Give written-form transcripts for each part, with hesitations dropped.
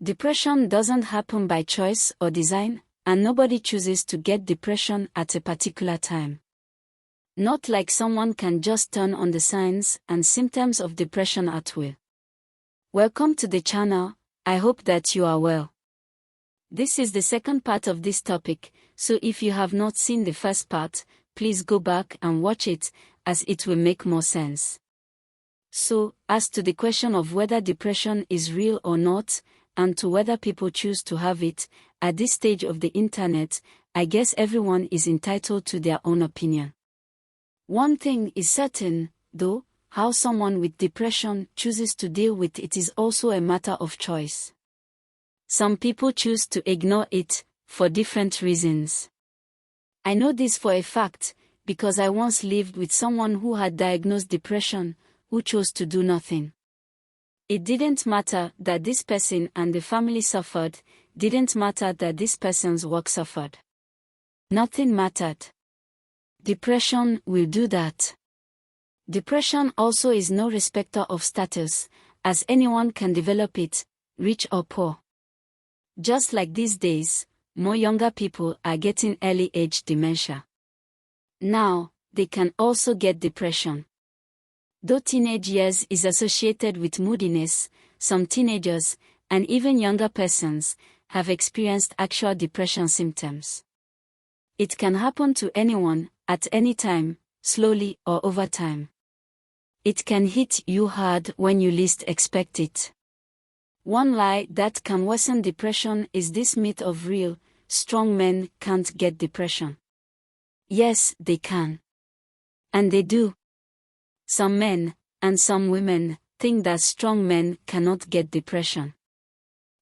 Depression doesn't happen by choice or design, and nobody chooses to get depression at a particular time. Not like someone can just turn on the signs and symptoms of depression at will. Welcome to the channel. I hope that you are well. This is the second part of this topic, so if you have not seen the first part, please go back and watch it, as it will make more sense. So, as to the question of whether depression is real or not, and to whether people choose to have it, at this stage of the internet, I guess everyone is entitled to their own opinion. One thing is certain, though, how someone with depression chooses to deal with it is also a matter of choice. Some people choose to ignore it, for different reasons. I know this for a fact, because I once lived with someone who had diagnosed depression, who chose to do nothing. It didn't matter that this person and the family suffered, didn't matter that this person's work suffered. Nothing mattered. Depression will do that. Depression also is no respecter of status, as anyone can develop it, rich or poor. Just like these days, more younger people are getting early-age dementia. Now, they can also get depression. Though teenage years is associated with moodiness, some teenagers, and even younger persons, have experienced actual depression symptoms. It can happen to anyone, at any time, slowly or over time. It can hit you hard when you least expect it. One lie that can worsen depression is this myth of real, strong men can't get depression. Yes, they can. And they do. Some men, and some women, think that strong men cannot get depression.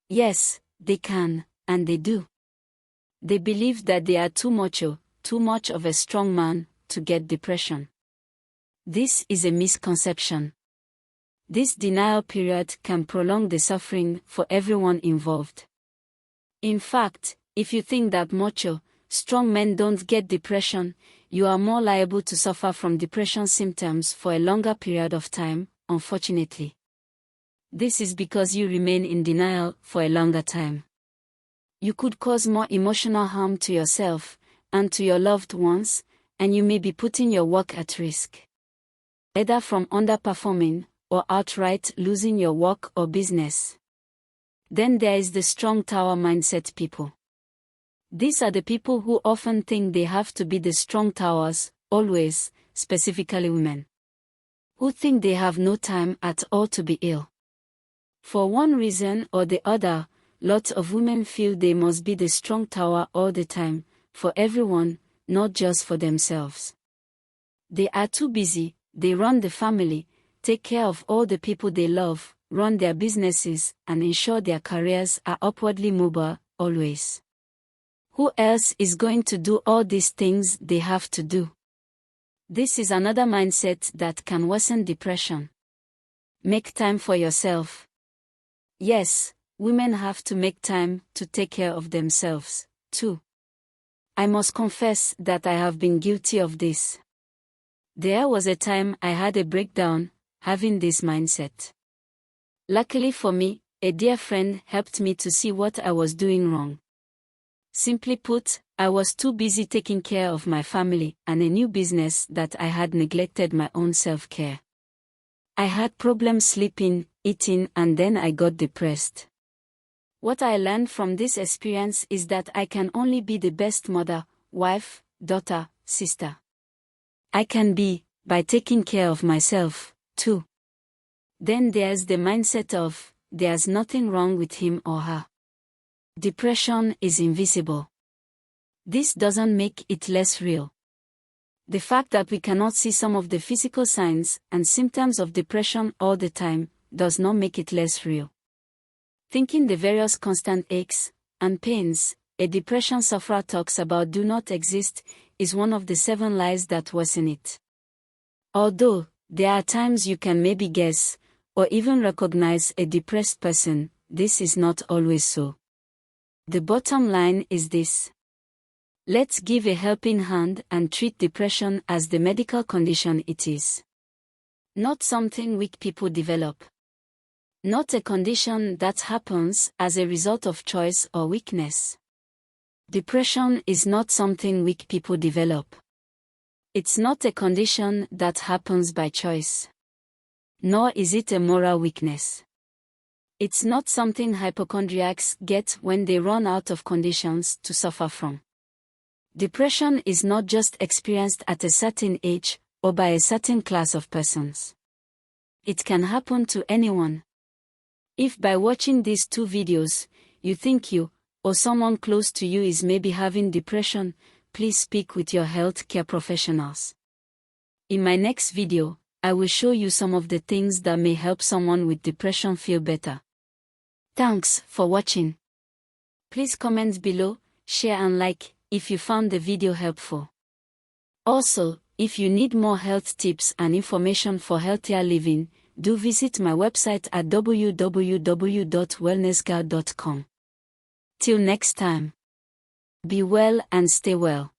Yes, they can, and they do. They believe that they are too macho, too much of a strong man, to get depression. This is a misconception. This denial period can prolong the suffering for everyone involved. In fact, if you think that macho, strong men don't get depression, you are more liable to suffer from depression symptoms for a longer period of time, unfortunately. This is because you remain in denial for a longer time. You could cause more emotional harm to yourself, and to your loved ones, and you may be putting your work at risk. Either from underperforming, or outright losing your work or business. Then there is the strong tower mindset people. These are the people who often think they have to be the strong towers, always, specifically women. Who think they have no time at all to be ill. For one reason or the other, lots of women feel they must be the strong tower all the time, for everyone, not just for themselves. They are too busy, they run the family, take care of all the people they love, run their businesses, and ensure their careers are upwardly mobile, always. Who else is going to do all these things they have to do? This is another mindset that can worsen depression. Make time for yourself. Yes, women have to make time to take care of themselves, too. I must confess that I have been guilty of this. There was a time I had a breakdown, having this mindset. Luckily for me, a dear friend helped me to see what I was doing wrong. Simply put, I was too busy taking care of my family and a new business that I had neglected my own self-care. I had problems sleeping, eating, and then I got depressed. What I learned from this experience is that I can only be the best mother, wife, daughter, sister. I can be, by taking care of myself, too. Then there's the mindset of, there's nothing wrong with him or her. Depression is invisible. This doesn't make it less real. The fact that we cannot see some of the physical signs and symptoms of depression all the time does not make it less real. Thinking the various constant aches and pains a depression sufferer talks about do not exist is one of the 7 lies that worsen it. Although, there are times you can maybe guess, or even recognize a depressed person, this is not always so. The bottom line is this. Let's give a helping hand and treat depression as the medical condition it is. Not something weak people develop. Not a condition that happens as a result of choice or weakness. Depression is not something weak people develop. It's not a condition that happens by choice. Nor is it a moral weakness. It's not something hypochondriacs get when they run out of conditions to suffer from. Depression is not just experienced at a certain age or by a certain class of persons. It can happen to anyone. If by watching these 2 videos, you think you, or someone close to you is maybe having depression, please speak with your healthcare professionals. In my next video, I will show you some of the things that may help someone with depression feel better. Thanks for watching. Please comment below, share and like if you found the video helpful. Also, if you need more health tips and information for healthier living, do visit my website at www.wellnessguide.com. Till next time. Be well and stay well.